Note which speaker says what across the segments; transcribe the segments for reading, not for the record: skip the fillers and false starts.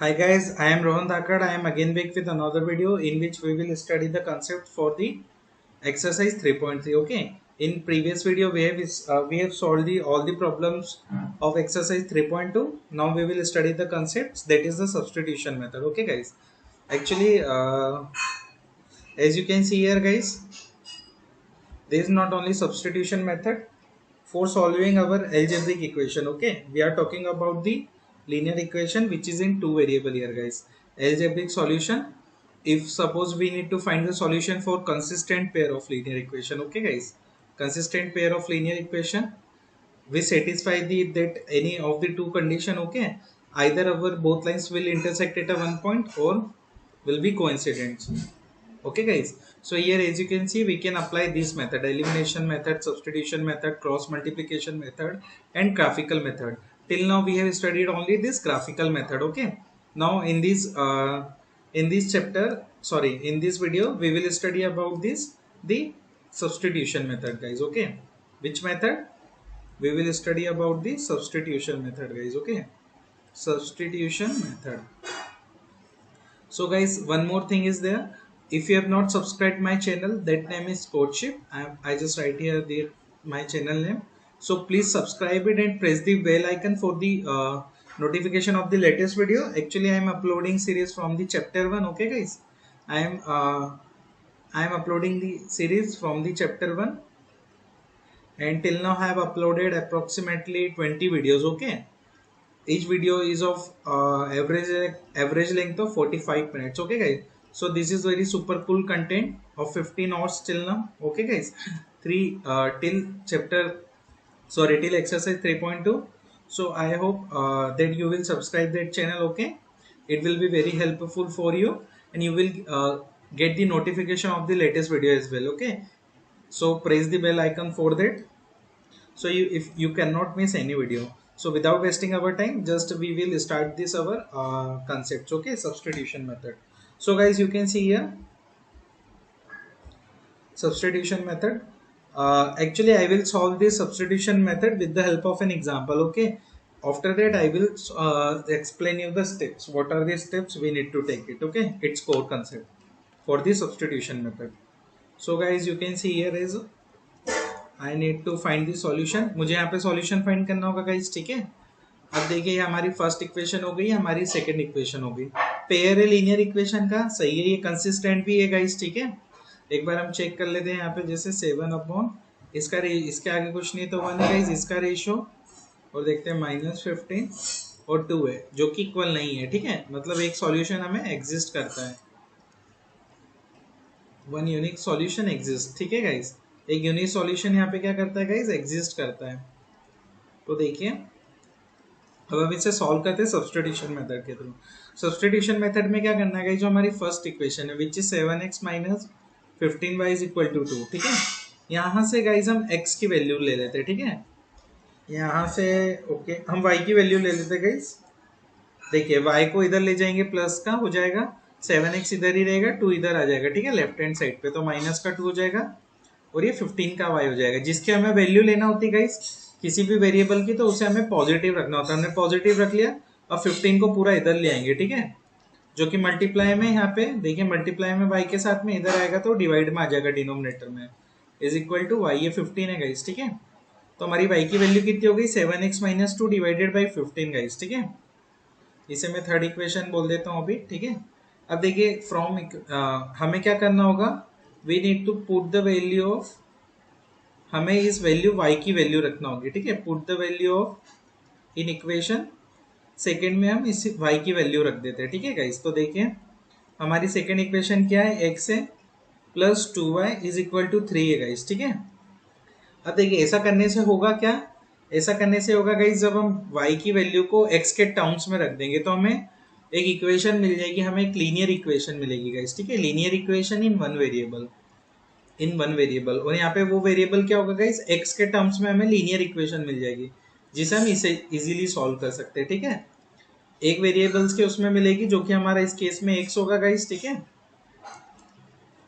Speaker 1: Hi guys, I am Rohan Thakkar. I am again back with another video in which we will study the concept for the exercise 3.3. Okay, in previous video we have solved all the problems of exercise 3.2. Now we will study the concepts, that is the substitution method. Okay guys, actually as you can see here guys, there is not only substitution method for solving our algebraic equation. Okay, we are talking about the linear equation which is in two variable here guys. Algebraic solution, if suppose we need to find the solution for consistent pair of linear equation. Okay guys, consistent pair of linear equation, we satisfy the that any of the two condition. Okay, either our both lines will intersect at a one point or will be coincident. Okay guys, so here as you can see we can apply this method: elimination method, substitution method, cross multiplication method, and graphical method. Till now we have studied only this graphical method. Okay, now in this chapter, sorry, in this video we will study about this, the substitution method guys. Okay, which method? We will study about the substitution method guys. Okay, substitution method. So guys, one more thing is there. If you have not subscribed my channel, that name is Courtship. I just write here my channel name. So please subscribe it and press the bell icon for the notification of the latest video. Actually, I am uploading series from the chapter 1. Okay guys, I am uh, I am uploading the series from the chapter 1, and till now I have uploaded approximately 20 videos. Okay, each video is of average length of 45 minutes. Okay guys, so this is very super cool content of 15 hours till now. Okay guys, three till chapter, sorry, till exercise 3.2. So I hope that you will subscribe that channel. Okay, it will be very helpful for you, and you will get the notification of the latest video as well. Okay, so press the bell icon for that, so if you cannot miss any video. So without wasting our time, just we will start this our concepts. Okay, substitution method. So guys, you can see here substitution method. Actually I will solve this substitution method with the help of an example. Okay, after that I will explain you the steps, what are the steps we need to take it. Okay, its core concept for the substitution method. So guys, you can see here is I need to find the solution. मुझे यहाँ पे solution find करना होगा guys. ठीक है, अब देखिए ये हमारी फर्स्ट इक्वेशन हो गई, हमारी सेकंड इक्वेशन हो गई. पेयर है लीनियर इक्वेशन का, सही है, ये कंसिस्टेंट भी है गाइस. ठीक है, एक बार हम चेक कर लेते हैं यहाँ पे. जैसे 7 अपॉन इसका इसके आगे कुछ नहीं तो 1 है गाइस इसका रेशियो, और देखते हैं -15 और 2 है जो कि इक्वल नहीं है. ठीक है, मतलब एक सॉल्यूशन हमें एग्जिस्ट करता है, वन यूनिक सॉल्यूशन एग्जिस्ट. ठीक है गाइस, एक यूनिक सॉल्यूशन यहाँ पे क्या करता है गाइस, एग्जिस्ट करता है. तो देखिए अब हम इसे सॉल्व करते हैं सब्स्टिट्यूशन मेथड के थ्रू. सब्स्टिट्यूशन मेथड में क्या करना है गाइस, जो हमारी फर्स्ट इक्वेशन है विच इज 7x - 15y = 2. ठीक है, यहाँ से गाइस हम x की वैल्यू ले लेते हैं. ठीक है, यहाँ से ओके हम y की वैल्यू ले लेते हैं गाइस. देखिए y को इधर ले जाएंगे, प्लस का हो जाएगा, 7x इधर ही रहेगा, 2 इधर आ जाएगा. ठीक है, लेफ्ट हैंड साइड पे तो माइनस का 2 हो जाएगा, और ये 15 का y हो जाएगा. जिसकी हमें वैल्यू लेना होती है गाइस किसी भी वेरिएबल की, तो उसे हमें पॉजिटिव रखना होता है. हमने पॉजिटिव रख लिया, और 15 को पूरा इधर ले आएंगे. ठीक है, जो कि मल्टीप्लाई में यहाँ पे देखिए, मल्टीप्लाई में y के साथ में इधर आएगा तो डिवाइड में आ जाएगा डिनोमिनेटर में, इज इक्वल टू y. ये 15 है गाइस. ठीक है, तो हमारी y की वैल्यू कितनी हो गई, 7x - 2 डिवाइडेड बाई 15 गाइस. ठीक है, इसे मैं थर्ड इक्वेशन बोल देता हूँ अभी. ठीक है, अब देखिए फ्रॉम हमें क्या करना होगा, we need to put the value of, हमें इस वैल्यू y की वैल्यू रखना होगी. ठीक है, put the value of in equation second में हम इस y की वैल्यू रख देते हैं. ठीक है गाइस, तो देखिए हमारी सेकेंड इक्वेशन क्या है, x है प्लस 2y = 3 है गाइस. ठीक है, अब देखिए ऐसा करने से होगा क्या, ऐसा करने से होगा गाइस, जब हम y की वैल्यू को x के टर्म्स में रख देंगे तो हमें एक इक्वेशन मिल जाएगी, हमें एक लीनियर इक्वेशन मिलेगी गाइस. ठीक है, linear equation in one variable, और यहाँ पे वो वेरिएबल क्या होगा गाइस, x के टर्म्स में हमें लीनियर इक्वेशन मिल जाएगी, जिसे हम इसे इजीली सॉल्व कर सकते हैं. ठीक है, एक वेरिएबल्स के उसमें मिलेगी, जो कि हमारा इस केस में x होगा गाइस. ठीक है,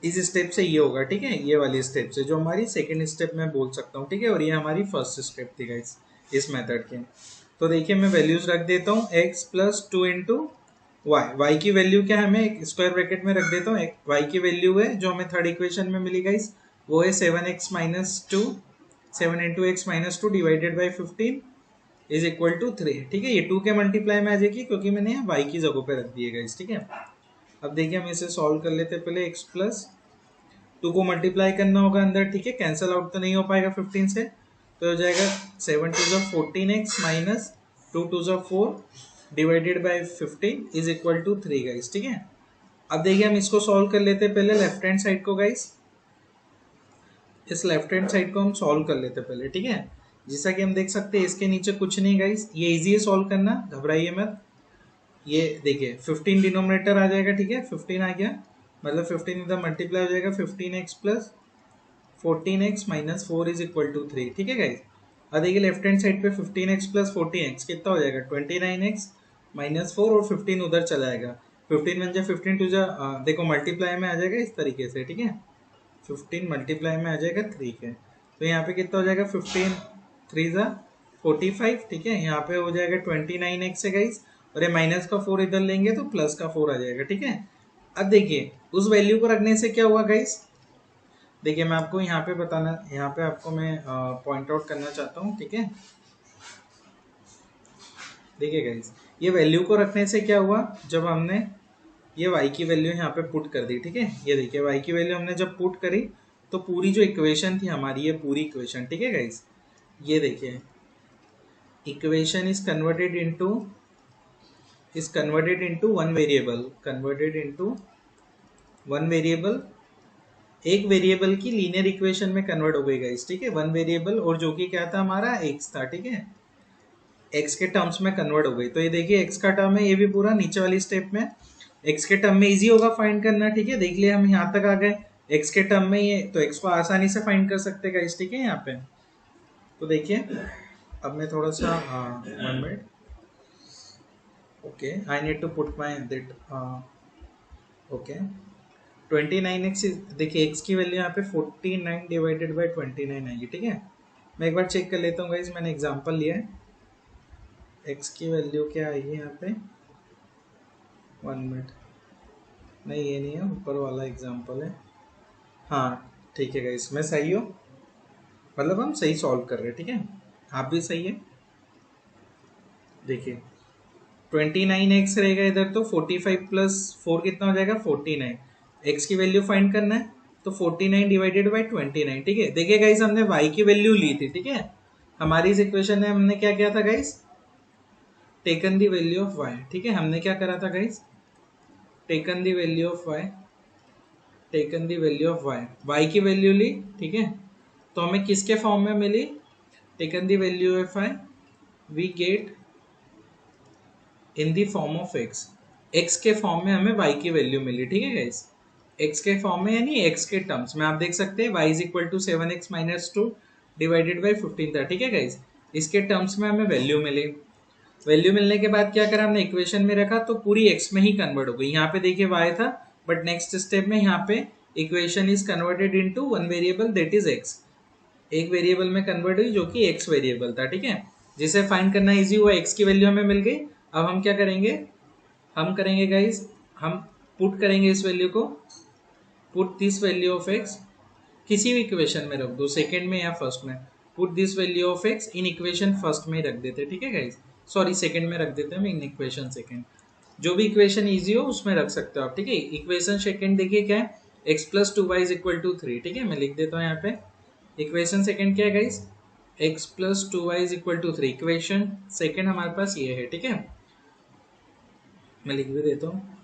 Speaker 1: इस स्टेप से ये होगा. ठीक है, ये वाली स्टेप से, जो हमारी सेकेंड स्टेप में बोल सकता हूँ. ठीक है, और ये हमारी फर्स्ट स्टेप थी गाइस इस मेथड के. तो देखिए मैं वैल्यूज रख देता हूँ, x + 2 × y की वैल्यू क्या है, हमें स्क्वायर ब्रैकेट में रख देता हूँ, y की वैल्यू है जो हमें थर्ड इक्वेशन में मिली गाइस, वो है 7x minus two, 7 into x minus two divided by 15 is equal to 3। ठीक है, ये 2 के मल्टीप्लाई में आ जाएगी क्योंकि मैंने यहाँ y की जगह पे रख दिए गाइस। ठीक है, अब देखिए हम इसे सॉल्व कर लेते हैं। पहले x प्लस 2 को मल्टीप्लाई करना होगा अंदर, ठीक है, कैंसिल आउट तो नहीं हो पाएगा 15 से, तो हो जाएगा 7 टू ज़ा 14x माइनस 2 टू ज़ा 4 divided by 15 is equal to 3 guys. ठीक है, अब देखिए हम इसको सॉल्व कर लेते हैं पहले लेफ्ट हैंड साइड को गाइस, इस लेफ्ट हैंड साइड को हम सॉल्व कर लेते हैं पहले। ठीक है, जैसा कि हम देख सकते हैं इसके नीचे कुछ नहीं गाइस, ये इजी है सॉल्व करना, घबराइए मत। ये देखिए 15 डिनोमिनेटर आ जाएगा, ठीक है, 15 आ गया, मतलब 15 इधर मल्टीप्लाई हो जाएगा, 15x plus 14x minus 4 is equal to 3। ठीक है गाइस, अब देखिए लेफ्ट हैंड साइड पे 15x प्लस 14x कितना हो जाएगा, 29x माइनस 4 और 15 उधर चला जाएगा, 15 बन जाए 15 टू जा देखो मल्टीप्लाई में आ जाएगा इस तरीके से। ठीक है, 15 मल्टीप्लाई में आ जाएगा 3 के, तो यहाँ पे कितना हो जाएगा 15 3 जा 45। ठीक है, यहाँ पे हो जाएगा 29x है गाइस, और ये माइनस का 4 इधर लेंगे तो प्लस का 4 आ जाएगा। ठीक है, अब देखिए उस वैल्यू को रखने से क्या हुआ गाइस, देखिए मैं आपको यहाँ पे बताना, यहाँ पे आपको मैं पॉइंट आउट करना चाहता हूँ। ठीक है, देखिए गाइस ये वैल्यू को रखने से क्या हुआ, जब हमने ये y की वैल्यू यहाँ पे पुट कर दी। ठीक है, ये देखिए y की वैल्यू हमने जब पुट करी तो पूरी जो इक्वेशन थी हमारी, ये पूरी इक्वेशन, ठीक है गाइस, ये देखिए equation is converted into one variable, converted into one variable, एक वेरिएबल की लीनियर इक्वेशन में कन्वर्ट हो गई गाइस। ठीक है, वन वेरिएबल, और जो कि क्या था हमारा x था। ठीक है, x के टर्म्स में कन्वर्ट हो गई, तो ये देखिए x का टर्म है, ये भी पूरा नीचे वाली स्टेप में x के टर्म में इजी होगा फाइंड करना। ठीक है, देख लिया हम यहाँ तक आ गए x के टर्म में, ये तो x को आसानी से फाइंड कर सकते हैं गाइस। ठीक है, यहाँ पे तो देखिए अब मैं थोड़ा सा 1 minute, okay I need to put my that, okay 29x, देखिए x की वैल्यू यहाँ पे 49 डिवाइडेड बाई 29 आएगी। ठीक है, मैं एक बार चेक कर लेता हूँ गाइस, मैंने एग्जांपल लिया है, x की वैल्यू क्या आएगी यहाँ पे, 1 मिनट, नहीं ये नहीं है, ऊपर वाला एग्जांपल है। हाँ ठीक है गाइस, मैं सही हूँ, मतलब हम सही सॉल्व कर रहे हैं। ठीक है, आप भी सही है। देखिए 29x रहेगा इधर, तो 45 प्लस 4 कितना हो जाएगा 49, x की वैल्यू फाइंड करना है, तो 49 डिवाइडेड बाई 29। ठीक है, देखिए गाइस हमने y की वैल्यू ली थी। ठीक है, हमारी इस इक्वेशन में हमने क्या किया था guys, taken the value of y। ठीक है, हमने क्या करा था guys, taken the value of y, taken the value of y की वैल्यू ली। ठीक है, तो हमें किसके फॉर्म में मिली, taken the value of y, we get in the form of x के फॉर्म में हमें y की वैल्यू मिली। ठीक है गाइस, x के फॉर्म में यानी x के टर्म्स में, आप देख सकते हैं y is equal to 7x minus 2 divided by 15 था। ठीक है गाइस, इसके टर्म्स में हमें वैल्यू मिली, वैल्यू मिलने के बाद क्या करा हमने, इक्वेशन में रखा तो पूरी x में ही कन्वर्ट हो गई। यहाँ पे देखिए y था, बट नेक्स्ट स्टेप में यहाँ पे equation is converted into one variable that is x, एक वेरिएबल में कन्वर्ट हुई जो कि x वेरिएबल था। ठीक है, जिसे फाइंड करना इजी हुआ, x की वैल्यू हमें मिल गई। अब हम क्या करेंगे, हम करेंगे गाइस, हम पुट करेंगे इस वैल्यू को, put this value of x, किसी भी इक्वेशन में रख दो, सेकंड में या फर्स्ट में, put this value of x in equation first में रख देते। ठीक है गाइस, सॉरी सेकंड में रख देते हैं इन इक्वेशन सेकंड, जो भी इक्वेशन इजी हो उसमें रख सकते हो आप। ठीक है, इक्वेशन सेकंड देखिए क्या है, x plus 2y is equal to 3। ठीक है, मैं लिख देता हूँ यहाँ पे, इक्वेशन सेकंड क्या है guys, x plus 2y is equal to 3, equation second हमारे पास ये है। ठीक है, मैं लिख भी देता हूँ,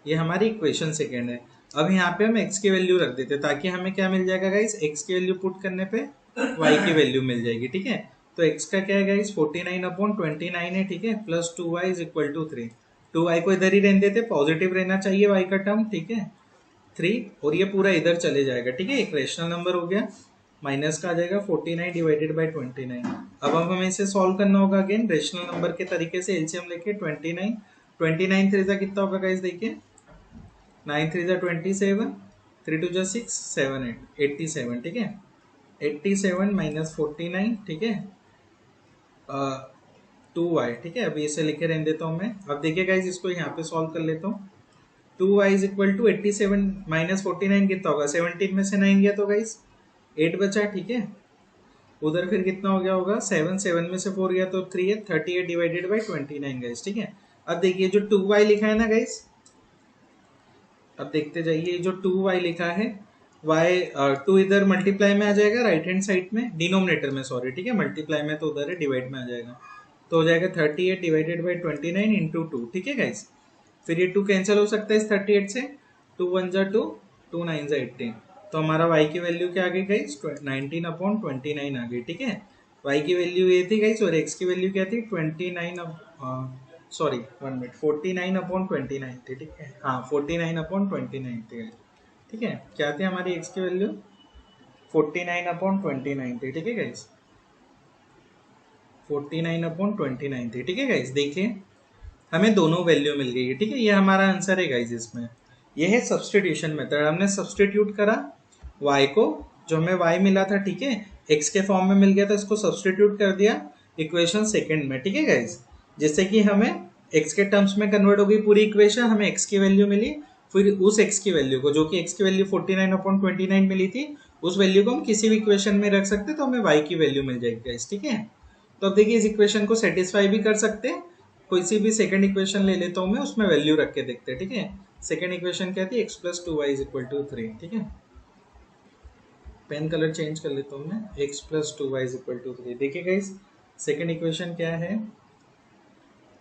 Speaker 1: ये हमारी इक्वेशन सेकंड है। अब यहाँ पे हम x की वैल्यू रख देते हैं ताकि हमें क्या मिल जाएगा गाइस, x की वैल्यू पुट करने पे y की वैल्यू मिल जाएगी। ठीक है, तो x का क्या है गाइस 49/29 है। ठीक है, plus 2y is equal to 3, 2y को इधर ही रहने देते, पॉजिटिव रहना चाहिए y का टर्म। ठीक है, 3 और ये पूरा इधर चले जाएगा। ठीक है, एक रेशनल नंबर हो गया, माइनस का आ जाएगा 49 डिवाइडेड बाई 29। अब हमें इसे सॉल्व करना होगा अगेन रेशनल नंबर के तरीके से, एलसीएम लेके 29 3 जा कितना होगा गाइस, देखिए 9 3 जा 27, 3 2 जा 6 7 8 87। ठीक है, 87 माइनस 49। ठीक है, 2y, ठीक है। अभी इसे लिखे रहने देता हूँ मैं। अब देखिए गाइज इसको यहाँ पे सॉल्व कर लेता हूँ। 2y is equal to 87 minus 49 कितना होगा, 17 में से 9 गया तो गाइज 8 बचा, ठीक है। उधर फिर कितना हो गया होगा, 7 7 में से 4 गया तो 3 है, 38 डिवाइडेड बाई 29 गाइज, ठीक है। अब देखिए जो 2y लिखा है ना गाइज, अब देखते जाइए जो 2y लिखा है, y 2 इधर मल्टीप्लाई में आ जाएगा राइट हैंड साइड में, डिनोमिनेटर में सॉरी, ठीक है। मल्टीप्लाई में तो उधर है, डिवाइड में आ जाएगा तो हो जाएगा 38 डिवाइडेड बाई 29 इंटू 2, ठीक है गाइज। फिर ये 2 कैंसिल हो सकता है इस 38 से, 2 1 जा 2, 2 9 जा 18, तो हमारा y की वैल्यू क्या आ गई गाइज, 19 अपॉन 29 आ गई, ठीक है। y की वैल्यू ये थी गाइज और x की वैल्यू क्या थी, 29 सॉरी 1 मिनट, 49 अपॉन 29 थी, ठीक है। हाँ 49 अपॉन 29 थी, ठीक है। क्या थी हमारी x की वैल्यू, 49 अपॉन 29 थी, ठीक है गाइज, 49 अपॉन 29 थी, ठीक है गाइज। देखिए हमें दोनों वैल्यू मिल गई है, ठीक है। ये हमारा आंसर है गाइज इसमें। ये है सब्सटीट्यूशन मेथड, हमने सब्सटीट्यूट करा y को, जो हमें y मिला था, ठीक है, x के फॉर्म में मिल गया था, इसको सब्सटीट्यूट कर दिया इक्वेशन सेकंड में, ठीक है गाइज, जिससे कि हमें x के टर्म्स में कन्वर्ट हो गई पूरी इक्वेशन, हमें x की वैल्यू मिली। फिर उस x की वैल्यू को, जो कि x की वैल्यू 49 अपॉन 29 मिली थी, उस वैल्यू को हम किसी भी इक्वेशन में रख सकते, तो हमें y की वैल्यू मिल जाएगी गाइज, ठीक है। तो अब देखिए इस इक्वेशन को सेटिस्फाई भी कर सकते हैं, कोई सी भी सेकंड इक्वेशन ले लेता हूँ मैं, उसमें वैल्यू रख के देखते हैं, ठीक है। सेकंड इक्वेशन क्या थी, x plus 2y is equal to 3, ठीक है। पेन कलर चेंज कर लेता हूँ मैं, x plus 2y is equal to 3। देखिए गाइस सेकंड इक्वेशन क्या है,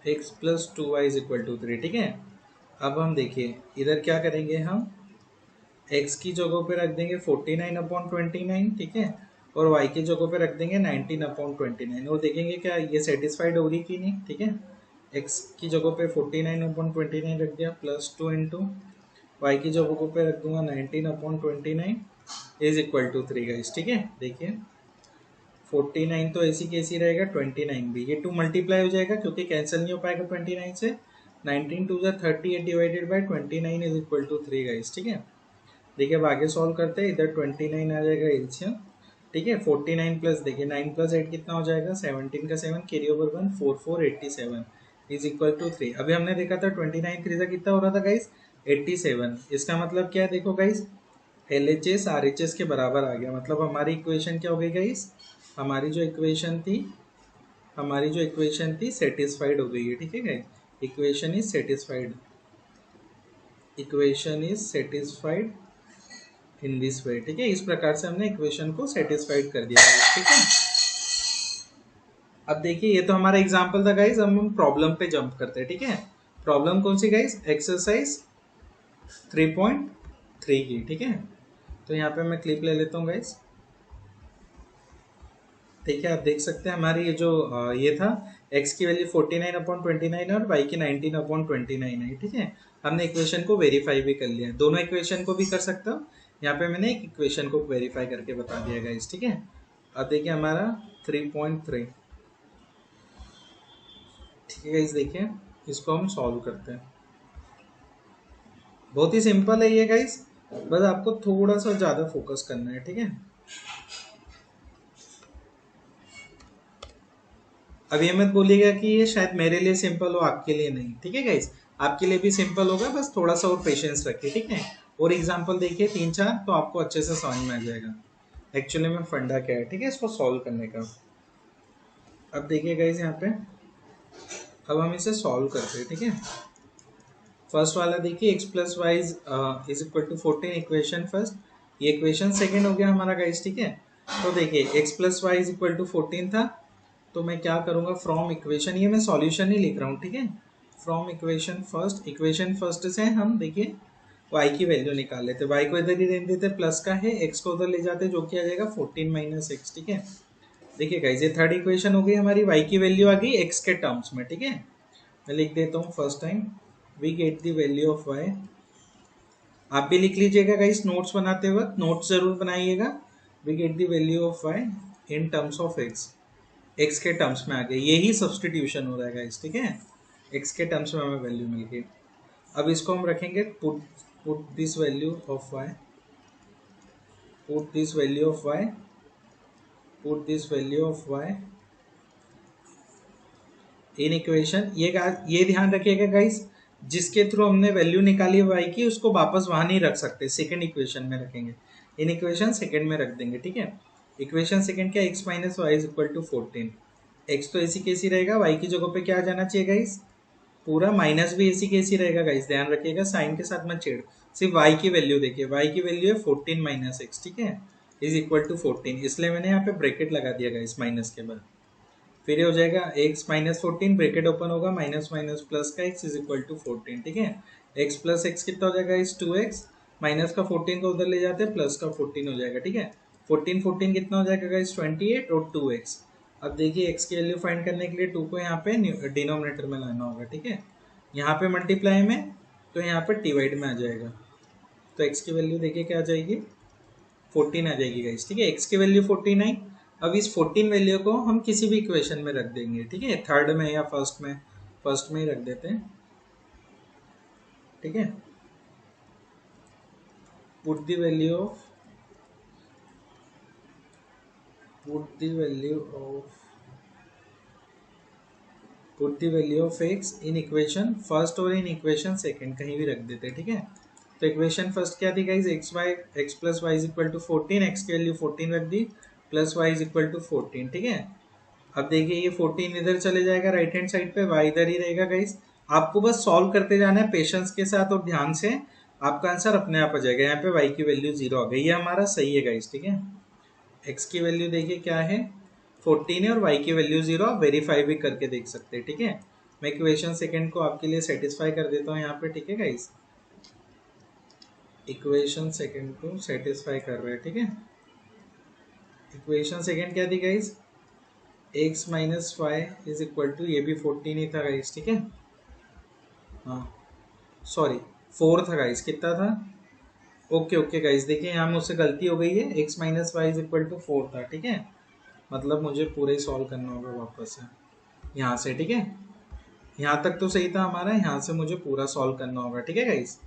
Speaker 1: x plus 2y is equal to 3, ठीक है। अब हम देखिए इधर क्या करेंगे, हम x की जगह पे रख देंगे 49 अपॉन 29, ठीक है, और y की जगह पे रख देंगे 19 अपॉन 29, और देखेंगे क्या ये सेटिस्फाइड हो रही कि नहीं, ठीक है। x की जगह पे 49 अपॉन 29 रख दिया, प्लस 2 इंटू y की जगह पे रख दूंगा 19 upon 29 is equal to 3 guys, ठीक है। देखिए 49 तो ऐसी कैसी रहेगा, 29 भी, ये 2 मल्टीप्लाई हो जाएगा क्योंकि कैंसिल नहीं हो पाएगा 29 से, 19 टू जा 38 divided by 29 is equal to 3 guys, ठीक है। देखिए अब आगे सॉल्व करते हैं, इधर 29 आ जाएगा एलसीएम, ठीक है। 49 प्लस देखिए 9 प्लस 8 कितना हो जाएगा, 17 का 7 carry over 1 4 4 87 is equal to 3। अभी हमने देखा था 29 3 कितना हो रहा था गाइस, 87। इसका मतलब क्या है, देखो गाइस LHS RHS के बराबर आ गया, मतलब हमारी इक्वेशन क्या हो गई गाइस, हमारी जो इक्वेशन थी सेटिस्फाइड हो गई है, ठीक है guys. Equation is satisfied, equation is satisfied in this way, ठीक है। इस प्रकार से हमने इक्वेशन को सेटिस्फाइड कर दिया है, ठीक है। अब देखिए ये तो हमारा एग्जांपल था गाइस, हम प्रॉब्लम पे जंप करते हैं, ठीक है। प्रॉब्लम कौन सी गाइस, एक्सरसाइज 3.3 की, ठीक है। तो यहाँ पे मैं क्लिप ले लेता हूँ गाइस। ठीक है आप देख सकते हैं हमारी ये जो ये था, x की वैल्यू 49 अपॉन 29 और y की 19 अपॉन 29 है, ठीक है। हमने इक्वेशन को वेरीफाई भी कर लिया है, दोनों इक्वेशन को भी कर सकता हूँ, यहाँ पे मैंने एक इक्वेशन को वेरीफाई करके बता दिया गाइस, ठीक है। अब देखिए हमारा 3.3, ठीक है गाइस। देखिए इसको हम सॉल्व करते हैं, बहुत ही सिंपल है ये गाइस, बस आपको थोड़ा सा ज़्यादा फोकस करना है, ठीक है। अब ये मत बोलिएगा कि ये शायद मेरे लिए सिंपल हो आपके लिए नहीं, ठीक है गाइस, आपके लिए भी सिंपल होगा, बस थोड़ा सा और पेशेंस रखिए, ठीक है। और एग्जांपल देखिए 3 4 तो आपको अच्छे से समझ में आ जाएगा एक्चुअली में फंडा क्या है, ठीक है, इसको सॉल्व करने का। अब देखिए गाइस यहाँ पे, अब हम इसे सॉल्व करते हैं, ठीक है। फर्स्ट वाला देखिए x plus y is equal to 14 equation first, ये इक्वेशन सेकेंड हो गया हमारा गाइस, ठीक है। तो देखिए x plus y is equal to 14 था, तो मैं क्या करूंगा, फ्रॉम इक्वेशन, ये मैं सॉल्यूशन ही लिख रहा हूँ, ठीक है। फ्रॉम इक्वेशन फर्स्ट से हम देखिए y की वैल्यू निकाल लेते, y को इधर ही रहने देते, प्लस का है, x को उधर ले जाते, जो कि आ जाएगा 14 माइनस एक्स, ठीक है। देखिए गाइस ये थर्ड इक्वेशन हो गई हमारी, y की वैल्यू आ गई x के टर्म्स में, ठीक है। मैं लिख देता हूँ first time, we get the value of y, आप भी लिख लीजिएगा गाइस, नोट्स बनाते वक्त नोट्स जरूर बनाइएगा। We get the value of y in terms of x के टर्म्स में आ गए, यही सब्सटीट्यूशन हो रहा है गाइस, ठीक है। x के टर्म्स में हमें वैल्यू मिल गई। अब इसको हम रखेंगे put this value of y, put this value of y, put this value of y in equation ये ध्यान रखिएगा गाइस, जिसके थ्रू हमने वैल्यू निकाली है y की, उसको वापस वहां नहीं रख सकते, सेकंड इक्वेशन में रखेंगे। इन इक्वेशन सेकंड में रख देंगे, ठीक है। इक्वेशन सेकंड क्या, x minus y is equal to 14। x तो ऐसी कैसी रहेगा, y की जगह पे क्या आ जाना चाहिए गाइस, पूरा माइनस भी ऐसी कैसी रहेगा गाइस, ध्यान रखिएगा, साइन के साथ मत छेड़, सिर्फ y की वैल्यू देखिए, y की वैल्यू है 14 माइनस एक्स, ठीक है, इज इक्वल टू 14, इसलिए मैंने यहाँ पे ब्रैकेट लगा दिया गाइस माइनस के बाद। फिर ये हो जाएगा x माइनस 14, ब्रैकेट ओपन होगा, माइनस माइनस प्लस का x इज इक्वल टू 14, ठीक है। x प्लस एक्स कितना हो जाएगा इस 2x, माइनस का 14 को उधर ले जाते हैं, प्लस का 14 हो जाएगा, ठीक है। 14 14 कितना हो जाएगा गाइस 28 और 2x। अब देखिए x की वैल्यू फाइंड करने के लिए 2 को यहाँ पे डिनोमिनेटर में लाना होगा, ठीक है। यहाँ पे मल्टीप्लाई में, तो यहाँ पे डिवाइड में आ जाएगा, तो x की वैल्यू देखिए क्या आ जाएगी 14 आ जाएगी गाइस, ठीक है। x की वैल्यू 14 आई। अब इस 14 वैल्यू को हम किसी भी इक्वेशन में रख देंगे, ठीक है, थर्ड में या फर्स्ट में, फर्स्ट में ही रख देते हैं, ठीक है। Put the value of put the value of put the value of x in equation first और इन इक्वेशन सेकंड, कहीं भी रख देते हैं, ठीक है। तो इक्वेशन फर्स्ट क्या थी guys, x plus y is equal to 14, x की वैल्यू 14 रख दी, plus y is equal to 14, ठीक है। अब देखिए ये 14 इधर चले जाएगा राइट हैंड साइड पे, y इधर ही रहेगा गाइस। आपको बस सॉल्व करते जाना है पेशेंस के साथ और ध्यान से, आपका आंसर अपने आप आ जाएगा। यहाँ पे y की वैल्यू 0 आ गई, ये हमारा सही है गाइस, ठीक है। x की वैल्यू देखिए क्या है 14 है और y की वैल्यू 0, आप वेरीफाई भी करके देख सकते हैं, ठीक है। मैं इक्वेशन सेकंड को आपके लिए सेटिस्फाई कर देता हूँ यहाँ पे, ठीक है गाइस। इक्वेशन सेकंड को सेटिस्फाई कर रहे हैं, ठीक है। इक्वेशन सेकंड क्या थी guys, x minus y is equal to, ये भी 14 ही था गाइस, ठीक है। हाँ सॉरी 4 था गाइस, कितना था, ओके ओके गाइस, देखिए यहाँ मुझसे गलती हो गई है, x minus y is equal to 4 था, ठीक है। मतलब मुझे पूरे सॉल्व करना होगा वापस से यहाँ से, ठीक है। यहाँ तक तो सही था हमारा, यहाँ से मुझे पूरा सॉल्व करना होगा, ठीक है गाइस।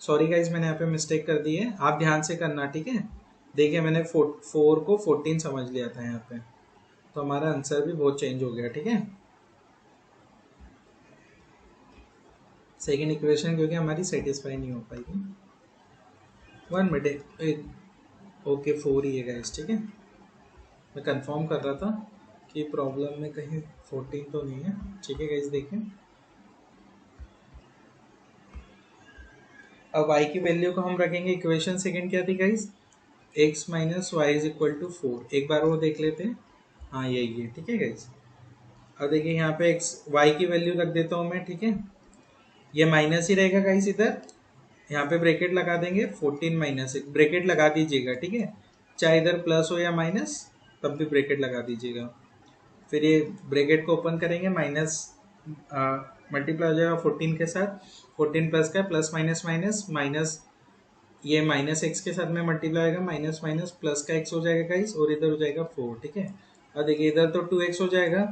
Speaker 1: सॉरी गाइस मैंने यहाँ पे मिस्टेक कर दी है, आप ध्यान से करना, ठीक है। देखिए मैंने 4 को 14 समझ लिया था यहाँ पे, तो हमारा आंसर भी बहुत चेंज हो गया, ठीक है। सेकेंड इक्वेशन क्योंकि हमारी सेटिस्फाई नहीं हो पाएगी, 1 मिनट, ओके 4 ही है गाइस, ठीक है। मैं कंफर्म कर रहा था कि प्रॉब्लम में कहीं 14 तो नहीं है, ठीक है गाइस। देखिए अब y की वैल्यू को हम रखेंगे, इक्वेशन सेकंड क्या थी guys, x minus y is equal to 4, एक बार वो देख लेते हैं, हाँ यही है, ठीक है गाइस। अब देखिए यहाँ पे x y की वैल्यू रख देता हूँ मैं, ठीक है। ये माइनस ही रहेगा गाइस इधर, यहाँ पे ब्रैकेट लगा देंगे, 14 माइनस ब्रैकेट लगा दीजिएगा, ठीक है। चाहे इधर प्लस हो या माइनस, तब भी ब्रैकेट लगा दीजिएगा। फिर ये ब्रैकेट को ओपन करेंगे, माइनस मल्टीप्लाई हो जाएगा 14 के साथ, 14 प्लस का प्लस माइनस माइनस माइनस, ये माइनस एक्स के साथ में मल्टीप्लाई होगा, माइनस माइनस प्लस का एक्स हो जाएगा गाइस, और इधर हो जाएगा 4, ठीक है। और देखिए इधर तो 2x हो जाएगा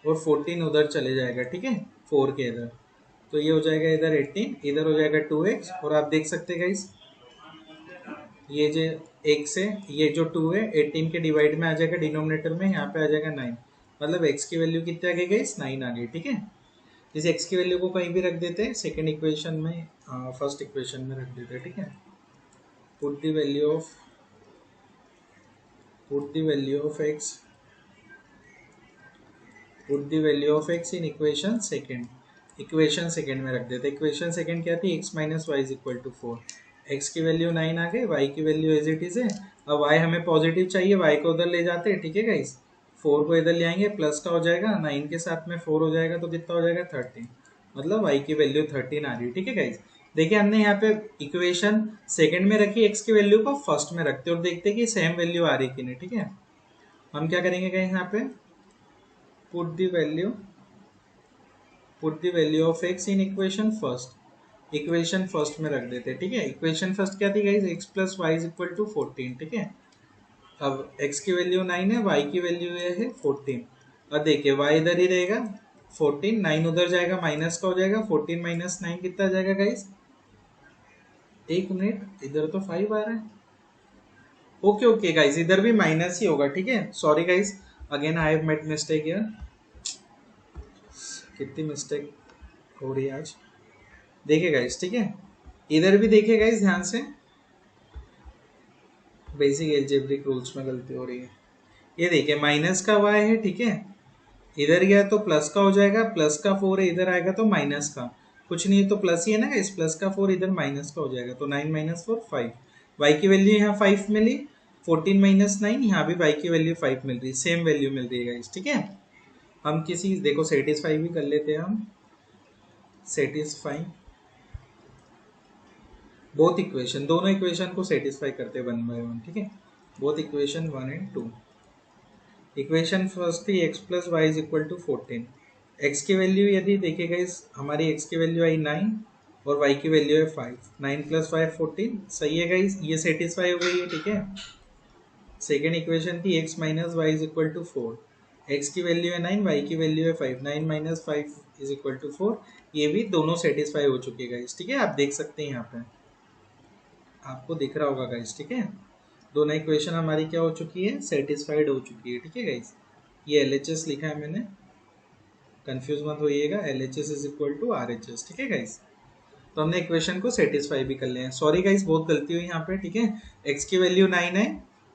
Speaker 1: और 14 उधर चले जाएगा, ठीक है, 4 के इधर, तो ये हो जाएगा इधर 18, इधर हो जाएगा 2x, और आप देख सकते हैं गाइस ये जो x है, ये जो 2 है 18 के डिवाइड में आ जाएगा डिनोमिनेटर में, यहाँ पे आ जाएगा 9, मतलब x की वैल्यू कितनी आ गई गाइस 9 आ गई, ठीक है। इस x की वैल्यू को कहीं भी रख देते हैं, सेकंड इक्वेशन में, फर्स्ट इक्वेशन में रख देते हैं, ठीक है। Put the value of x, put the value of x in equation second, equation second में रख देते हैं। इक्वेशन सेकंड क्या थी, x minus y is equal to 4, x की वैल्यू 9 आ गई, y की वैल्यू एज इट इज है। अब y हमें पॉजिटिव चाहिए, y को उधर ले जाते हैं, ठीक है गाइस। 4 को इधर ले आएंगे, प्लस का हो जाएगा, 9 के साथ में 4 हो जाएगा, तो कितना हो जाएगा 13, मतलब y की वैल्यू 13 आ रही है, ठीक है गाइस। देखिए हमने यहाँ पे इक्वेशन सेकंड में रखी, x की वैल्यू को फर्स्ट में रखते और देखते कि सेम वैल्यू आ रही कि नहीं, ठीक है। हम क्या करेंगे गाइस यहाँ पे, put the value of x in equation first, equation first में रख देते हैं, ठीक है। इक्वेशन फर्स्ट क्या थी guys, x plus y is equal to 14, ठीक है। अब x की वैल्यू 9 है, y की वैल्यू है 14, अब देखिए y इधर ही रहेगा, 14 9 उधर जाएगा, माइनस का हो जाएगा, 14 माइनस 9 कितना जाएगा गाइस, एक मिनट, इधर तो 5 आ रहा है, ओके ओके गाइस, इधर भी माइनस ही होगा, ठीक है। Sorry guys, again I have made mistake here, कितनी मिस्टेक हो रही है आज। देखिए गाइस, ठीक है, इधर भी देखिए गाइस ध्यान से, बेसिक एल्जेब्रिक रूल्स में गलती हो रही है। ये देखिए माइनस का y है, ठीक है, इधर गया तो प्लस का हो जाएगा, प्लस का 4 है, इधर आएगा तो माइनस का, कुछ नहीं है तो प्लस ही है ना, इस प्लस का 4 इधर माइनस का हो जाएगा, तो 9 माइनस 4 5। y की वैल्यू यहाँ 5 मिली, 14 माइनस 9, यहाँ भी y की वैल्यू 5 मिल रही है, सेम वैल्यू मिल रही है गाइस, ठीक है। हम किसी देखो सेटिस्फाई भी कर लेते हैं, हम सेटिस्फाई बोथ इक्वेशन, दोनों इक्वेशन को सेटिस्फाई करते हैं 1 बाय 1, ठीक है, both equation 1 and 2। Equation first थी x plus y is equal to 14। x की वैल्यू यदि देखिएगा, इस हमारी x की वैल्यू आई 9 और y की वैल्यू है 5, 9 प्लस 5 14, सही है गाइस, ये सेटिस्फाई हो गई है, ठीक है। सेकेंड इक्वेशन थी x minus y is equal to 4, x की वैल्यू है 9, y की वैल्यू है 5, 9 माइनस 5 इज इक्वल टू 4, ये भी दोनों सेटिस्फाई हो चुके हैं गाइस, ठीक है, आप देख सकते हैं यहाँ पे, आपको दिख रहा होगा गाइस, ठीक है, दोनों इक्वेशन हमारी क्या हो चुकी है, सेटिस्फाइड हो चुकी है, ठीक है गाइस। ये LHS लिखा है मैंने, कंफ्यूज मत होइएगा, LHS is equal to RHS, ठीक है गाइस। तो हमने इक्वेशन को सेटिस्फाई भी कर लिया है। सॉरी गाइस, बहुत गलती हुई यहाँ पे, ठीक है, x की वैल्यू 9 है,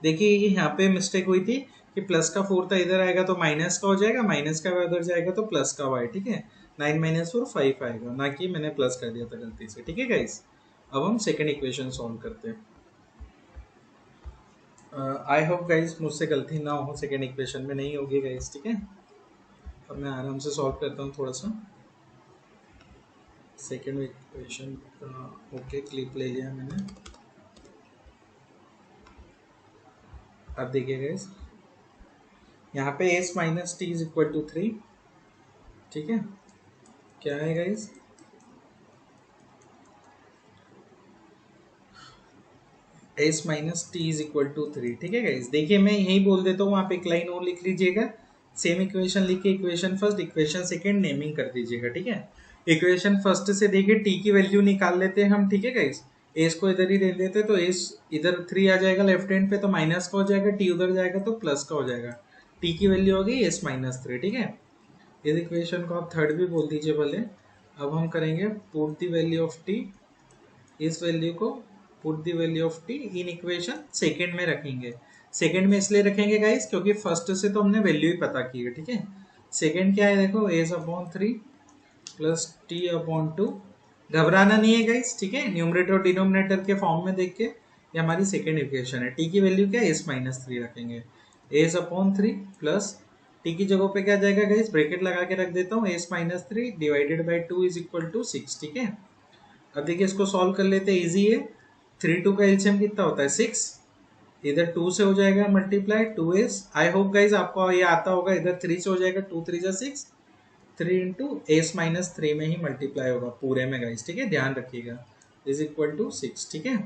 Speaker 1: देखिए ये यहाँ पे मिस्टेक हुई थी कि प्लस का 4 था, इधर आएगा तो माइनस का हो जाएगा, माइनस का उधर जाएगा तो प्लस का y, ठीक है, 9 माइनस 4 5 आएगा, ना कि मैंने प्लस कर दिया था गलती से, ठीक है गाइस। अब हम सेकेंड इक्वेशन सॉल्व करते हैं। आई होप गाइस मुझसे गलती ना हो, सेकेंड इक्वेशन में नहीं होगी गाइस, ठीक है। अब मैं आराम से सॉल्व करता हूँ थोड़ा सा। सेकेंड इक्वेशन ओके, क्लिप ले लिया मैंने। अब देखिए गाइस, यहाँ पे s minus t is equal to 3, ठीक है, क्या है guys, s minus t is equal to 3, ठीक है गाइस। देखिए मैं यही बोल देता हूँ, आप एक लाइन और लिख लीजिएगा, सेम इक्वेशन लिख के equation first equation second naming कर दीजिएगा, ठीक है। इक्वेशन फर्स्ट से देखिए t की वैल्यू निकाल लेते हैं हम, ठीक है गाइस, s को इधर ही दे देते, तो s इधर 3 आ जाएगा लेफ्ट हैंड पे, तो माइनस का हो जाएगा, t उधर जाएगा तो प्लस का हो जाएगा, t की वैल्यू हो गई s माइनस 3, ठीक है। इस इक्वेशन को आप थर्ड भी बोल दीजिए भले। अब हम करेंगे put the value of t, इस वैल्यू को put the value of t in equation second में रखेंगे। सेकेंड में इसलिए रखेंगे गाइस क्योंकि फर्स्ट से तो हमने वैल्यू ही पता की है, ठीक है। सेकेंड क्या है देखो, s upon 3 plus t upon 2, घबराना नहीं है गाइस, ठीक है, न्यूमरेटर और डिनोमिनेटर के फॉर्म में देख के, ये हमारी सेकेंड इक्वेशन है। t की वैल्यू क्या है, s माइनस 3 रखेंगे, s अपॉन 3 प्लस t की जगह पे क्या जाएगा गाइस, ब्रैकेट लगा के रख देता हूँ, s minus 3 divided by 2 is equal to 6, ठीक है। अब देखिए इसको सॉल्व कर लेते हैं, इजी है, 3 2 का एलसीएम कितना होता है 6, इधर 2 से हो जाएगा multiply 2s, I hope guys आपको ये आता होगा, इधर 3 से हो जाएगा 2 3 जा 6, 3 इंटू s माइनस 3 में ही मल्टीप्लाई होगा पूरे में गाइज, ठीक है, ध्यान रखिएगा, इज इक्वल टू 6, ठीक है।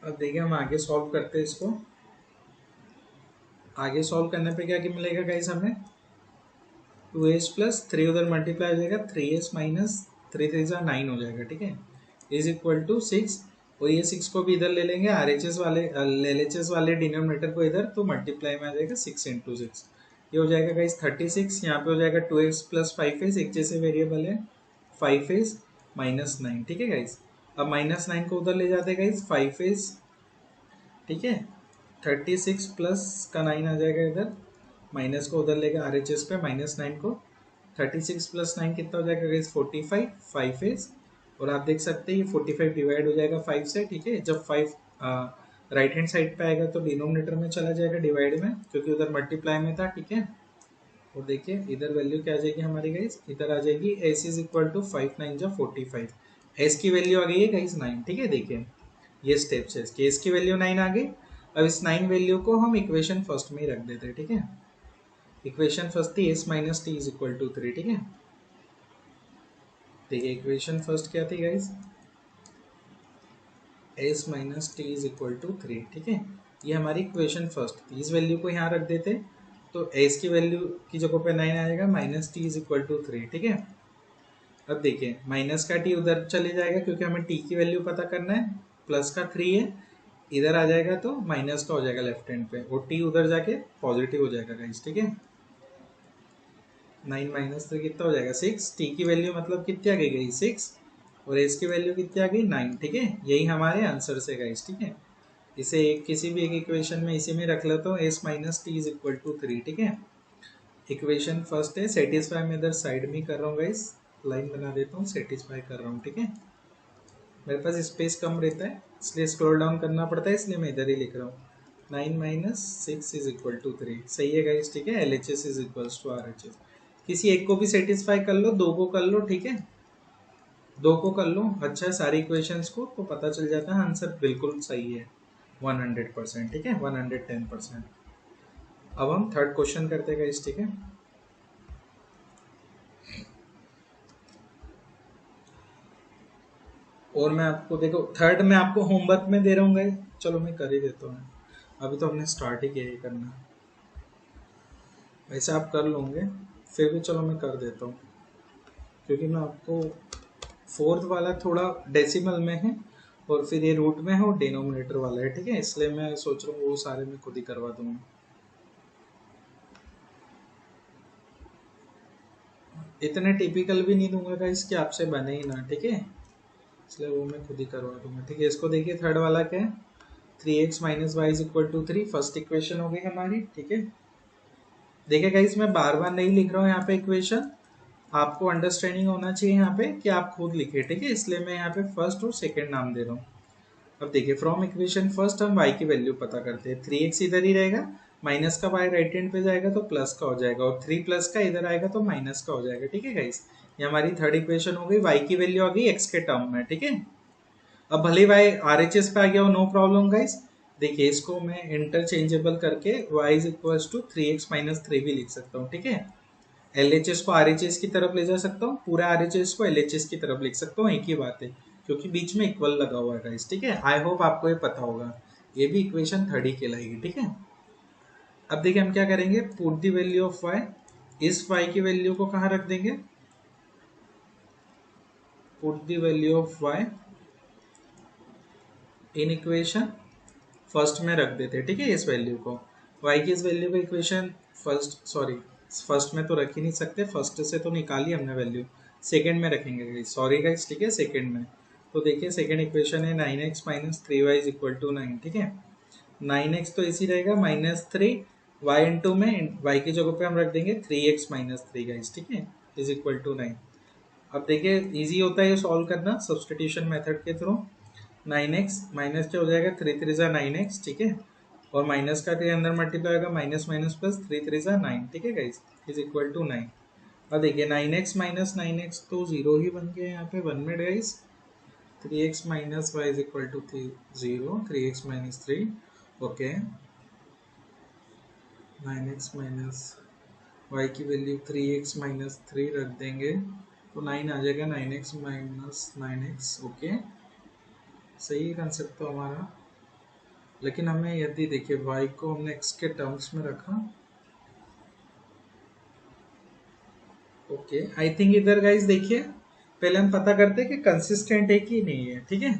Speaker 1: अब देखिए हम आगे सॉल्व करते हैं इसको, आगे सॉल्व करने पे क्या मिलेगा गाइज हमें, 2s प्लस 3 उधर मल्टीप्लाई हो जाएगा, 3s माइनस 3 3 जा 9 हो जाएगा, ठीक है, इज इक्वल टू 6, और ये 6 को भी इधर ले लेंगे, RHS वाले LHS वाले डिनोमिनेटर को इधर, तो मल्टीप्लाई में आ जाएगा 6 इंटू 6, ये हो जाएगा गाइज 36, यहाँ पे हो जाएगा 2s प्लस 5s, एक जैसे वेरिएबल है, 5s माइनस 9, ठीक है गाइज। अब माइनस 9 को उधर ले जाते हैं गाइज, 5s, ठीक है, 36 प्लस का 9 आ जाएगा इधर, माइनस को उधर लेगा RHS पे, माइनस 9 को, 36 प्लस 9 कितना हो जाएगा गाइस 45, 5s, और आप देख सकते हैं ये 45 डिवाइड हो जाएगा 5 से, ठीक है, जब 5 राइट हैंड साइड पे आएगा तो डिनोमिनेटर में चला जाएगा डिवाइड में, क्योंकि उधर मल्टीप्लाई में था, ठीक है। और देखिए इधर वैल्यू क्या आ जाएगी हमारी गाइस, इधर आ जाएगी s इज इक्वल टू 5 9 जा 45, s की वैल्यू आ गई है गाइस 9, ठीक है, देखिए ये स्टेप से s की वैल्यू 9 आ गई। अब इस 9 वैल्यू को हम इक्वेशन फर्स्ट में ही रख देते हैं, ठीक है, इक्वेशन फर्स्ट थी s minus t is equal to 3, ठीक है। देखिए इक्वेशन फर्स्ट क्या थी guys, s minus t is equal to 3, ठीक है, ये हमारी इक्वेशन फर्स्ट थी, इस वैल्यू को यहाँ रख देते, तो s की वैल्यू की जगह पे 9 आएगा, minus t is equal to 3, ठीक है। अब देखिए माइनस का t उधर चले जाएगा क्योंकि हमें t की वैल्यू पता करना है, प्लस का 3 है, इधर आ जाएगा तो माइनस का हो जाएगा लेफ्ट हैंड पे, और t उधर जाके पॉजिटिव हो जाएगा गाइस, ठीक है। 9 माइनस 3 कितना हो जाएगा 6। टी की वैल्यू मतलब कितनी आ गई 6 और एस की वैल्यू कितनी आ गई 9। ठीक है, यही हमारे आंसर से गाइस। ठीक है, इसे किसी भी एक इक्वेशन में इसी में रख लेता हूँ, s minus t is equal to 3। ठीक है, इक्वेशन फर्स्ट है, सेटिस्फाई में इधर साइड में कर रहा हूँ गाइस, लाइन बना देता हूँ, सेटिस्फाई कर रहा हूँ। ठीक है, मेरे पास स्पेस कम रहता है इसलिए स्क्रॉल डाउन करना पड़ता है, इसलिए मैं इधर ही लिख रहा हूँ 9 माइनस 6 इज इक्वल टू 3। सही है गाइस। ठीक है, L H S is equal to R H S. किसी एक को भी सेटिस्फाई कर लो, दो को कर लो। ठीक है, दो को कर लो, अच्छा है, सारी इक्वेशंस को तो पता चल जाता है आंसर बिल्कुल सही है 100%। ठीक है, 110%। अब हम थर्ड क्वेश्चन करते हैं गाइस। ठीक है, और मैं आपको देखो थर्ड में आपको होमवर्क में दे रहा हूँ गाइस, चलो मैं कर ही देता हूँ, अभी तो हमने स्टार्ट ही किया ही करना, वैसे आप कर लोगे फिर भी चलो मैं कर देता हूँ, क्योंकि मैं आपको फोर्थ वाला थोड़ा डेसिमल में है और फिर ये रूट में है और डिनोमिनेटर वाला है। ठीक है, इसलिए मैं सोच रहा हूँ वो सारे मैं खुद ही करवा दूंगा। इतने टिपिकल भी नहीं दूंगा गाइस कि आपसे बने ही ना। ठीक है, इसलिए वो मैं खुद ही करवा दूंगा। ठीक है, इसको देखिए, थर्ड वाला क्या है, 3x minus y is equal to 3। First equation हो गई हमारी। ठीक है, देखिए गाइस मैं बार बार नहीं लिख रहा हूँ यहाँ पे इक्वेशन, आपको अंडरस्टैंडिंग होना चाहिए यहाँ पे कि आप खुद लिखे। ठीक है, इसलिए मैं यहाँ पे फर्स्ट और सेकंड नाम दे रहा हूँ। अब देखिए, फ्रॉम इक्वेशन फर्स्ट हम y की वैल्यू पता करते हैं। 3x इधर ही रहेगा, माइनस का y राइट हैंड पे जाएगा तो प्लस का हो जाएगा, और 3 प्लस का इधर आएगा तो माइनस का हो जाएगा। ठीक है गाइस, ये हमारी थर्ड इक्वेशन हो गई, y की वैल्यू आ गई x के टर्म में। ठीक है, अब भले y RHS पे आ गया हो, नो प्रॉब्लम गाइस। देखिए इसको मैं इंटरचेंजेबल करके y is equal to 3x minus 3 भी लिख सकता हूँ। ठीक है, LHS को RHS की तरफ ले जा सकता हूँ, पूरा RHS को LHS की तरफ लिख सकता हूँ, एक ही बात है, क्योंकि बीच में इक्वल लगा हुआ है गाइस। ठीक है, आई होप आपको ये पता होगा, ये भी इक्वेशन थर्ड ही कहलाएगी। ठीक है, अब देखिए हम क्या करेंगे, put the value of y, इस y की वैल्यू को कहाँ रख देंगे, put the value of y in equation first में रख देते हैं। ठीक है, इस वैल्यू को, y की इस वैल्यू को इक्वेशन फर्स्ट, सॉरी फर्स्ट में तो रख ही नहीं सकते, फर्स्ट से तो निकाली हमने वैल्यू, सेकंड में रखेंगे, सॉरी गाइस। ठीक है, सेकंड में, तो देखिए सेकंड इक्वेशन है 9x minus 3y is equal to 9। ठीक है, 9x तो इसी रहेगा माइनस 3, y इंटू में y की जगह पे हम रख देंगे 3x माइनस 3 गाइस। ठीक है, इज इक्वल टू 9। अब देखिए इजी होता है ये सॉल्व करना सब्सटीट्यूशन मेथड के थ्रू। 9x माइनस क्या हो जाएगा, 3 3 जा 9x। ठीक है, और माइनस का 3 अंदर मल्टीप्लाई होगा, माइनस माइनस प्लस 3 3 जा 9। ठीक है गाइस, इज इक्वल टू 9। अब देखिए 9x माइनस 9x तो जीरो ही बन गया यहाँ पे 1 minute guys. 3x minus y is equal to 0, 3x minus 3। Okay, 9x minus y की वैल्यू 3x माइनस 3 रख देंगे तो 9 आ जाएगा, 9x माइनस 9x। ओके, सही है कंसेप्ट तो हमारा, लेकिन हमें यदि देखिए y को हमने x के टर्म्स में रखा। ओके, आई थिंक इधर गाइस देखिए पहले हम पता करते हैं कि कंसिस्टेंट है कि नहीं है। ठीक है,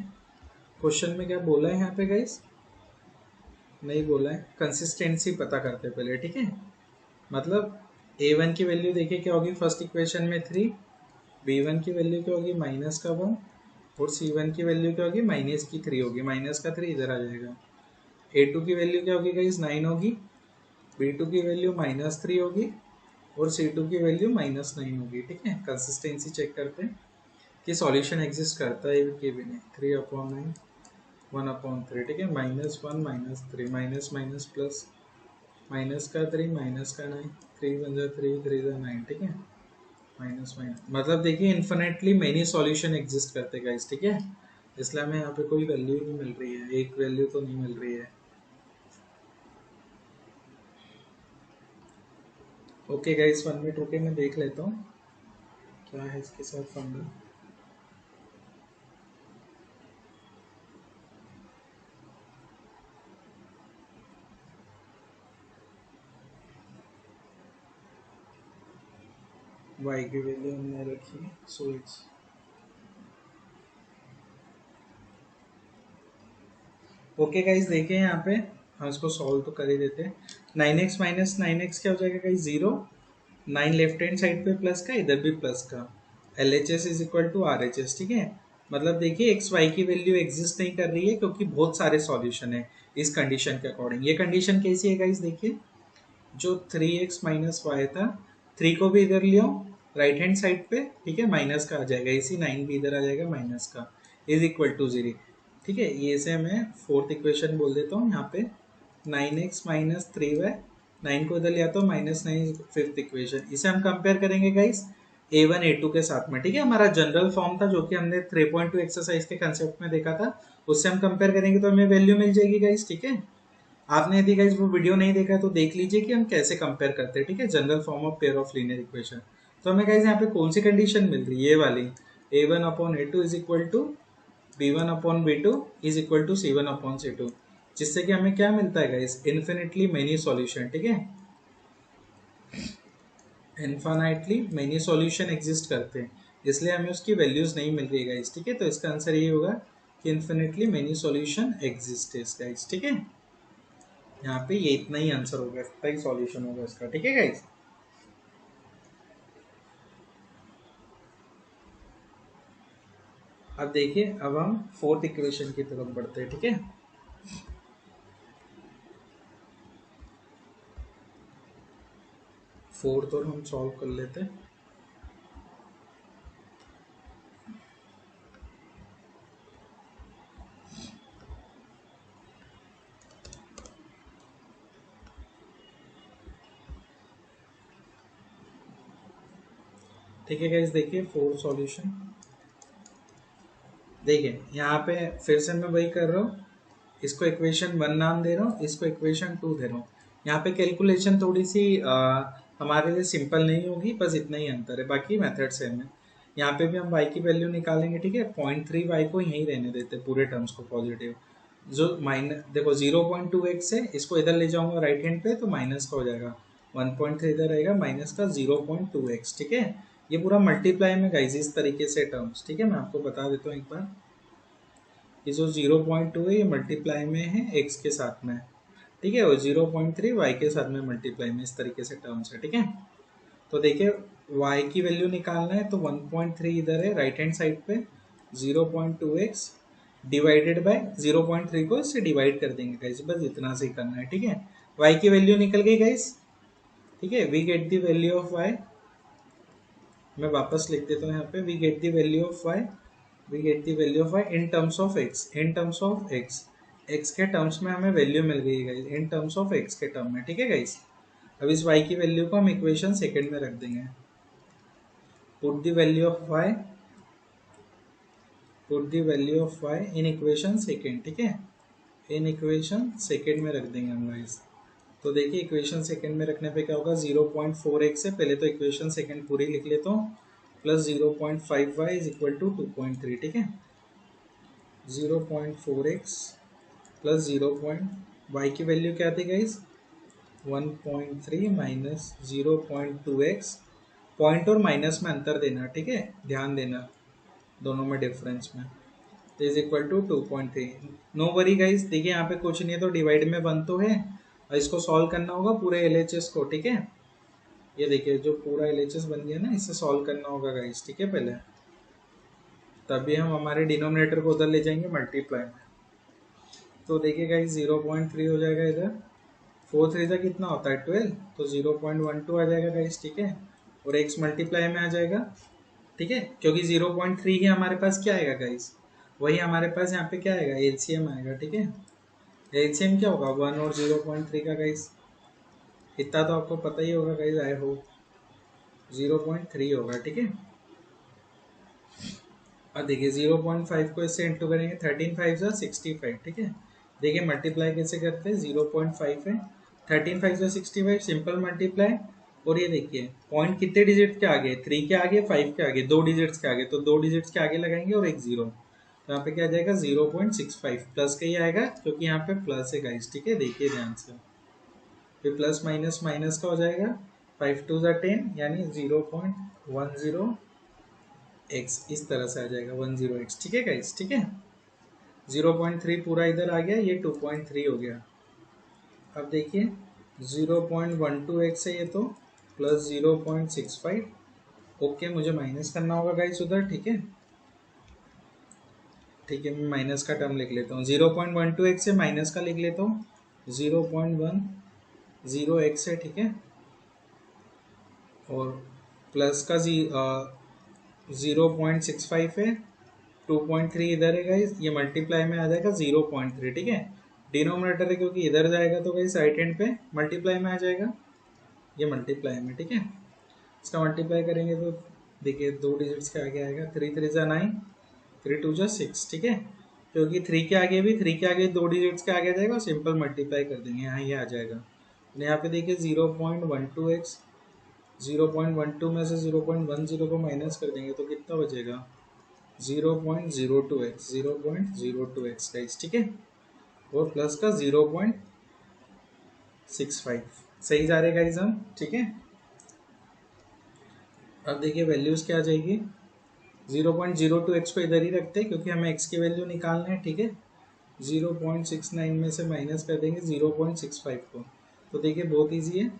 Speaker 1: क्वेश्चन में क्या बोला है यहाँ पे गाइस, नहीं बोला है, कंसिस्टेंसी पता करते हैं पहले। ठीक है, मतलब a1 की वैल्यू देखिए क्या होगी, फर्स्ट इक्वेशन में 3, b1 की वैल्यू क्या होगी माइनस का 1, और c1 की वैल्यू क्या होगी माइनस की 3 होगी, माइनस का 3 इधर आ जाएगा। a2 की वैल्यू क्या होगी गाइस 9 होगी, b2 की वैल्यू माइनस 3 होगी, और c2 की वैल्यू माइनस 9 होगी। ठीक है, कंसिस्टेंसी चेक करते हैं कि सॉल्यूशन एग्जिस्ट करता है कि भी नहीं। 3/9 1/3। ठीक है, -1 -3, माइनस माइनस प्लस, माइनस का 3 माइनस का 9, 3 1 जा 3 3 जा 9। ठीक है, माइनस माइनस मतलब देखिए इन्फिनेटली मेनी सॉल्यूशन एग्जिस्ट करते हैं गाइस। ठीक है, इसलिए हमें यहाँ पे कोई वैल्यू नहीं मिल रही है, एक वैल्यू तो नहीं मिल रही है। ओके गाइस, 1 मिनट रुके, मैं देख लेता हूँ क्या है इसके साथ फंडा। y की वैल्यू हमने रखी, सो इट्स ओके गाइस। देखिए यहाँ पे हम इसको सॉल्व तो कर ही देते हैं। 9x माइनस 9x क्या हो जाएगा गाइस 0, 9 लेफ्ट हैंड साइड पे प्लस का, इधर भी प्लस का, LHS is equal to RHS, ठीक है। मतलब देखिए एक्स वाई की वैल्यू एग्जिस्ट नहीं कर रही है क्योंकि बहुत सारे सॉल्यूशन है इस कंडीशन के अकॉर्डिंग। ये कंडीशन कैसी है गाइस, देखिए जो 3x माइनस वाई था, 3 को भी इधर लियो राइट हैंड साइड पे, ठीक है, माइनस का आ जाएगा, इसी 9 भी इधर आ जाएगा माइनस का, इज इक्वल टू 0, ठीक है। ये से मैं फोर्थ इक्वेशन बोल देता हूँ यहाँ पे, 9x माइनस 3y, 9 को इधर लिया तो माइनस 9 फिफ्थ इक्वेशन। इसे हम कंपेयर करेंगे गाइस A1 A2 के साथ में, ठीक है। हमारा जनरल फॉर्म था जो कि हमने 3.2 एक्सरसाइज के कंसेप्ट में देखा था, उससे हम कंपेयर करेंगे तो हमें वैल्यू मिल जाएगी गाइस, ठीक है। आपने यदि गाइस वो वीडियो नहीं देखा है तो देख लीजिए कि हम कैसे कंपेयर करते हैं, ठीक है, general form of pair of linear equation. तो हमें गाइस यहाँ पे कौन सी कंडीशन मिल रही है, ये वाली, A1 upon A2 is equal to B1 upon B2 is equal to C1 upon C2, जिससे कि हमें क्या मिलता है गाइस, इन्फिनिटली मेनी सॉल्यूशन, ठीक है। इन्फिनिटली मेनी सॉल्यूशन एग्जिस्ट करते हैं, इसलिए हमें उसकी वैल्यूज नहीं मिल रही है गाइस, ठीक है। तो इसका आंसर ये होगा कि इन्फिनिटली मेनी सॉल्यूशन एग्जिस्ट है गाइस, ठीक है। यहाँ पे ये इतना ही आंसर होगा, इतना ही सॉल्यूशन होगा इसका, ठीक है गाइस। अब देखिए, अब हम फोर्थ इक्वेशन की तरफ बढ़ते हैं, ठीक है। फोर्थ और हम सॉल्व कर लेते हैं। ठीक है गाइस, देखिए फोर्थ सॉल्यूशन, देखिए यहाँ पे फिर से मैं वही कर रहा हूँ, इसको इक्वेशन 1 नाम दे रहा हूँ, इसको इक्वेशन 2 दे रहा हूँ। यहाँ पे कैलकुलेशन थोड़ी सी हमारे लिए सिंपल नहीं होगी, बस इतना ही अंतर है, बाकी मेथड सेम है। यहाँ पे भी हम y की वैल्यू निकालेंगे, ठीक है। 0.3 y को यहीं रहने देते पूरे टर्म्स को पॉजिटिव, जो माइनस देखो 0.2x है, इसको इधर ले जाऊंगा राइट हैंड पे तो माइनस का हो जाएगा, 1.3 इधर रहेगा माइनस का 0.2x, ठीक है। ये पूरा मल्टीप्लाई में गाइस इस तरीके से टर्म्स, ठीक है। मैं आपको बता देता हूँ एक बार, ये जो 0.2 है ये मल्टीप्लाई में है x के साथ में, ठीक है, और 0.3 y के साथ में मल्टीप्लाई में, इस तरीके से टर्म्स है, ठीक है। तो देखिए y की वैल्यू निकालना है तो 1.3 इधर है राइट हैंड साइड पे, 0.2x डिवाइडेड बाय 0.3 को इससे डिवाइड कर देंगे गाइस, बस इतना से ही करना है, ठीक है। y की वैल्यू निकल गई गाइस, ठीक है। We get the value of y, मैं वापस लिख देता हूँ यहाँ पे, we get the value of y, we get the value of y in terms of x, in terms of x, x के टर्म्स में हमें वैल्यू मिल गई guys, in terms of x के टर्म में, ठीक है गाइस। अब इस y की वैल्यू को हम इक्वेशन सेकंड में रख देंगे, put the value of y, put the value of y in equation second, ठीक है, इन इक्वेशन सेकंड में रख देंगे हम गाइस। तो देखिए इक्वेशन सेकंड में रखने पे क्या होगा, 0.4x है, पहले तो इक्वेशन सेकंड पूरी लिख लेता हूँ, plus 0.5y is equal to 2.3, ठीक है। 0.4x plus 0. y की वैल्यू क्या थी गाइस, 1.3 माइनस 0.2x, पॉइंट और माइनस में अंतर देना, ठीक है, ध्यान देना दोनों में डिफरेंस में, is equal to 2.3। No worry guys, देखिए यहाँ पे कुछ नहीं है तो डिवाइड में 1 तो है, और इसको सॉल्व करना होगा पूरे LHS को, ठीक है। ये देखिए जो पूरा LHS बन गया ना, इससे सॉल्व करना होगा गाइस, ठीक है, पहले तभी हम हमारे डिनोमिनेटर को उधर ले जाएंगे मल्टीप्लाई में। तो देखिए गाइस 0.3 हो जाएगा इधर, 4 3 का कितना होता है 12, तो 0.12 आ जाएगा गाइस, ठीक है, और x मल्टीप्लाई में आ जाएगा, ठीक है, क्योंकि 0.3 ही हमारे पास क्या आएगा गाइस, वही हमारे पास यहाँ पे क्या आएगा, LCM आएगा, ठीक है। LCM क्या होगा 1 और 0.3 का गाइस, इतना तो आपको पता ही होगा गाइस, आई होप 0.3 होगा, ठीक है। अब देखिए 0.5 को इससे इंटू करेंगे, 13 5 जा 65, ठीक है। देखिए मल्टीप्लाई कैसे करते हैं, 0.5 है, 13 5 जा 65, सिंपल मल्टीप्लाई, और ये देखिए पॉइंट कितने डिजिट के आगे, 3 के आगे, 5 के आगे, 2 डिजिट्स के आगे, तो 2 डिजिट्स के आगे लगाएंगे और एक जीरो, तो यहाँ पे क्या आ जाएगा 0.65, प्लस का ही आएगा क्योंकि यहाँ पे प्लस है गाइस, ठीक है, देखिए ध्यान से, फिर प्लस माइनस माइनस का हो जाएगा, 5 2 जा 10 यानी 0.10 x, इस तरह से आ जाएगा 10x, ठीक है गाइस, ठीक है। 0.3 पूरा इधर आ गया, ये 2.3 हो गया। अब देखिए 0.12x है ये, तो प्लस 0.65। ओके, मुझे माइनस करना होगा गाइस उधर, ठीक है। ठीक है, मैं माइनस का टर्म लिख लेता हूँ। 0.12x से माइनस का लिख लेता हूँ, 0.10x है, ठीक है। और प्लस का 0.65 है, 2.3 इधर है गाइस, ये मल्टीप्लाई में आ जाएगा 0.3, ठीक है। डिनोमिनेटर है क्योंकि इधर जाएगा तो गाइस राइट हैंड पे मल्टीप्लाई में आ जाएगा, ये मल्टीप्लाई में, ठीक है। इसका मल्टीप्लाई करेंगे तो देखिए 2 डिजिट्स के आगे आएगा, 3 3 जा 9, 3 2 जा 6, ठीक है। क्योंकि 3 के आगे भी 3 के आगे 2 डिजिट्स के आगे जाएगा, सिंपल मल्टीप्लाई कर देंगे, यहाँ ये आ जाएगा। यहाँ पे देखिए 0.12x, 0.12 में से 0.10 को माइनस कर देंगे तो कितना बचेगा, 0.02x, 0.02x गाइस, ठीक है। और प्लस का 0.65 सही जा रहे गाइस हम, ठीक है। अब देखिए वैल्यूज क्या आ जाएगी, 0.02x को इधर ही रखते हैं क्योंकि हमें x की वैल्यू निकालना है, ठीक है। 0.69 में से माइनस कर देंगे 0.65 को, तो देखिए बहुत इजी है।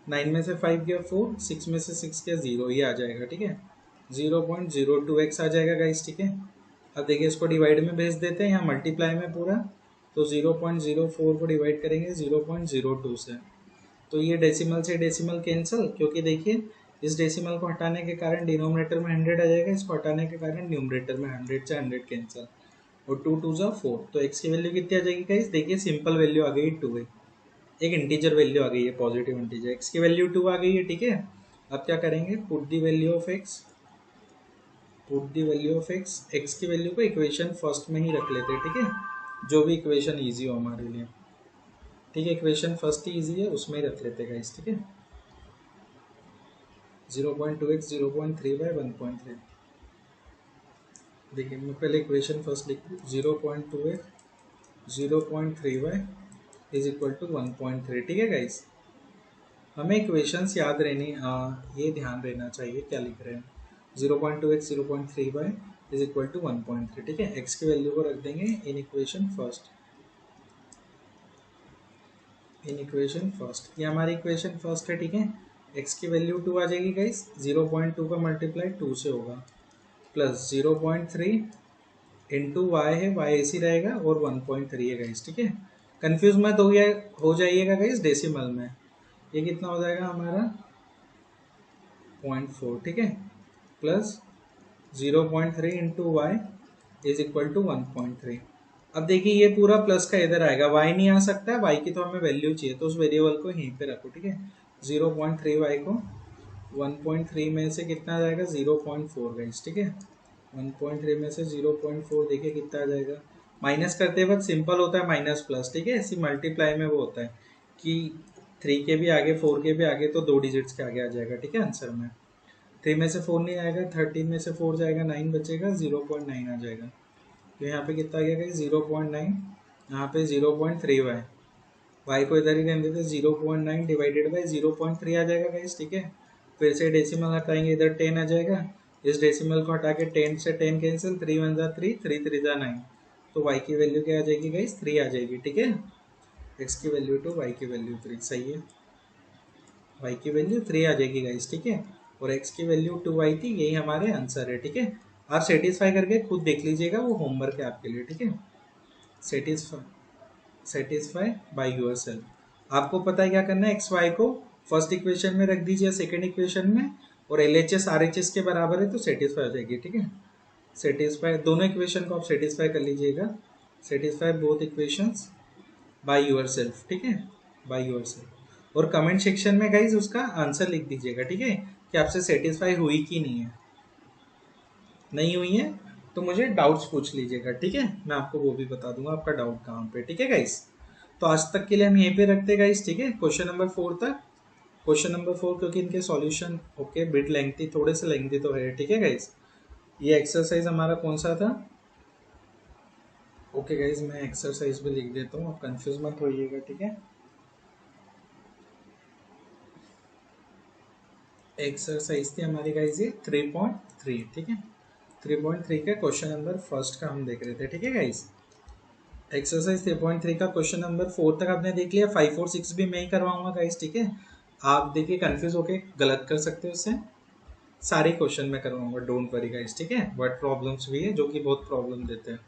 Speaker 1: 9 में से 5 गया 4, 6 में से 6 गया 0, ये आ जाएगा, ठीक है। 0.02x आ जाएगा गाइस, ठीक है। अब देखिए इसको डिवाइड में भेज देते हैं, यहाँ मल्टीप्लाई में पूरा, तो 0.04 को डिवाइड करेंगे 0.02 से, तो ये डेसिमल से डेसिमल कैंसिल, क्योंकि देखिए इस डेसिमल को हटाने के कारण डिनोमिनेटर में 100 आ जाएगा, इसको हटाने के कारण न्यूमरेटर में 100 से 100 कैंसिल, और 2 2 जा 4, तो x की वैल्यू कितनी आ जाएगी गाइस, देखिए सिंपल वैल्यू आ गई 2 है, एक इंटीजर वैल्यू आ गई है, पॉजिटिव इंटीजर, x की वैल्यू 2 आ गई है, ठीक है। अब क्या करेंगे, put the value of x, put the value of x, x की वैल्यू को इक्वेशन फर्स्ट में ही रख लेते हैं, ठीक है, जो भी इक्वेशन इजी हो हमारे लिए, ठीक है। इक्वेशन फर्स्ट ही इजी है, उसमें ही रख लेते हैं गाइस, ठीक है। 0.2x 0.3/1.3, देखिए मैं पहले इक्वेशन फर्स्ट लिख दूँ, 0.2x 0.3y is equal to 1.3, ठीक है गाइस। हमें इक्वेशंस याद रहनी, ये ध्यान रहना चाहिए क्या लिख रहे हैं, 0.2x 0.3y is equal to 1.3, ठीक है। x की वैल्यू को रख देंगे in equation first, in equation first, ये हमारी इक्वेशन फर्स्ट है, ठीक है। x की वैल्यू 2 आ जाएगी गाइस, 0.2 का मल्टीप्लाई 2 से होगा, प्लस 0.3 इंटू वाई है, वाई ऐसी रहेगा, और 1.3 है गाइस, ठीक है। कंफ्यूज मत हो जाइएगा गाइस डेसिमल में, ये कितना हो जाएगा हमारा 0.4, ठीक है, plus 0.3 into y is equal to 1.3। अब देखिए ये पूरा प्लस का इधर आएगा, y नहीं आ सकता है, y की तो हमें वैल्यू चाहिए, तो उस वेरिएबल को यहीं पे रखो, ठीक है। 0.3y को 1.3 में से कितना आ जाएगा, 0.4 गाइस, ठीक है। 1.3 में से 0.4 देखिए कितना आ जाएगा, माइनस करते वक्त सिंपल होता है माइनस प्लस, ठीक है। ऐसी मल्टीप्लाई में वो होता है कि 3 के भी आगे 4 के भी आगे तो 2 डिजिट्स के आगे आ जाएगा, ठीक है। आंसर में 3 में से 4 नहीं आएगा, 13 में से 4 जाएगा, 9 बचेगा, 0.9 आ जाएगा, तो यहाँ पे कितना आ गया गाइस 0.9, यहाँ पे 0.3y, y को इधर ही रहने देते, 0.9 डिवाइडेड बाई 0.3 आ जाएगा गाइस, ठीक है। फिर से डेसिमल हटाएंगे, इधर 10 आ जाएगा, इस डेसिमल को हटा के 10 से 10 कैंसिल, 3 1 जा 3, 3 3 जा 9, तो y की वैल्यू क्या आ जाएगी गाइस, 3 आ जाएगी, ठीक है। x की वैल्यू 2, y की वैल्यू 3, सही है, y की वैल्यू 3 आ जाएगी गाइस, ठीक है। और x की वैल्यू 2 आई थी, यही हमारे आंसर है, ठीक है। आप सेटिस्फाई करके खुद देख लीजिएगा, वो होमवर्क है आपके लिए, ठीक है। सेटिस्फाई बाय योरसेल्फ, आपको पता है क्या करना है, एक्स वाई को फर्स्ट इक्वेशन में रख दीजिए, सेकंड इक्वेशन में, और LHS RHS के बराबर है तो सेटिस्फाई हो जाएगी, ठीक है। सेटिस्फाई दोनों इक्वेशन को आप सेटिस्फाई कर लीजिएगा, satisfy both equations by yourself, ठीक है, बाय योरसेल्फ। और कमेंट सेक्शन में गाइज उसका आंसर लिख दीजिएगा, ठीक है, कि आपसे सेटिस्फाई हुई कि नहीं है, नहीं हुई है तो मुझे डाउट्स पूछ लीजिएगा, ठीक है, मैं आपको वो भी बता दूंगा आपका डाउट कहाँ पे, ठीक है गाइस। तो आज तक के लिए हम यहीं पे रखते हैं गाइस, ठीक है, क्वेश्चन नंबर 4 तक, क्वेश्चन नंबर 4 क्योंकि इनके सॉल्यूशन ओके बिट लेंथी, थोड़े से लेंथी तो है, ठीक है गाइस। ये एक्सरसाइज हमारा कौन सा था, ओके गाइस मैं एक्सरसाइज भी लिख देता हूँ, आप कंफ्यूज मत होइएगा, ठीक है। एक्सरसाइज थी हमारी गाइस ये 3.3, ठीक है, 3.3 का क्वेश्चन नंबर फर्स्ट का हम देख रहे थे, ठीक है गाइस। एक्सरसाइज 3.3 का क्वेश्चन नंबर 4 तक आपने देख लिया, 5 और 6 भी मैं ही करवाऊंगा गाइस, ठीक है। आप देखिए कंफ्यूज होके गलत कर सकते हो उससे। सारे क्वेश्चन मैं करवाऊंगा, डोंट वरी गाइस, ठीक है। वर्ड प्रॉब्लम्स भी है जो कि बहुत प्रॉब्लम देते हैं।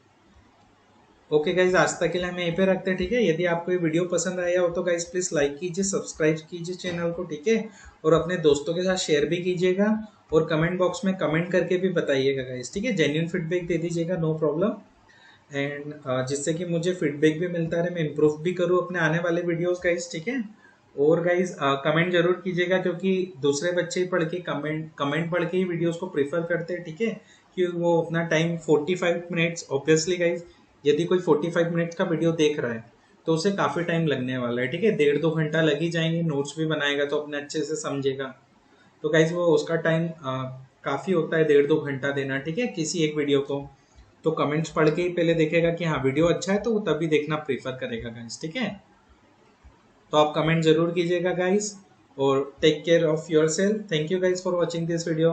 Speaker 1: ओके गाइज, आज तक के लिए हम यहीं पे रखते हैं, ठीक है। यदि आपको ये वीडियो पसंद आया हो तो गाइज प्लीज लाइक कीजिए, सब्सक्राइब कीजिए चैनल को, ठीक है। और अपने दोस्तों के साथ शेयर भी कीजिएगा, और कमेंट बॉक्स में कमेंट करके भी बताइएगा गाइज, ठीक है। जेन्युइन फीडबैक दे दीजिएगा, नो प्रॉब्लम। एंड जिससे कि मुझे फीडबैक भी मिलता रहे, मैं इम्प्रूव भी करूँ अपने आने वाले वीडियोस गाइज, ठीक है। और गाइज कमेंट जरूर कीजिएगा, क्योंकि दूसरे बच्चे पढ़ के कमेंट पढ़ के ही वीडियोस को प्रीफर करते हैं, ठीक है। कि वो अपना टाइम 45 मिनट्स, ऑब्वियसली गाइज यदि कोई 45 मिनट्स का वीडियो देख रहा है तो उसे काफी टाइम लगने वाला है, ठीक है। 1.5-2 घंटा लग ही जाएंगे, नोट्स भी बनाएगा तो अपने अच्छे से समझेगा। तो गाइज वो उसका टाइम काफी होता है 1.5-2 घंटा देना, ठीक है, किसी एक वीडियो को। तो कमेंट्स पढ़ के ही पहले देखेगा कि हाँ वीडियो अच्छा है, तो वो तभी देखना प्रीफर करेगा गाइज, ठीक है। तो आप कमेंट जरूर कीजिएगा गाइज, और take care of yourself. Thank you guys for watching this video.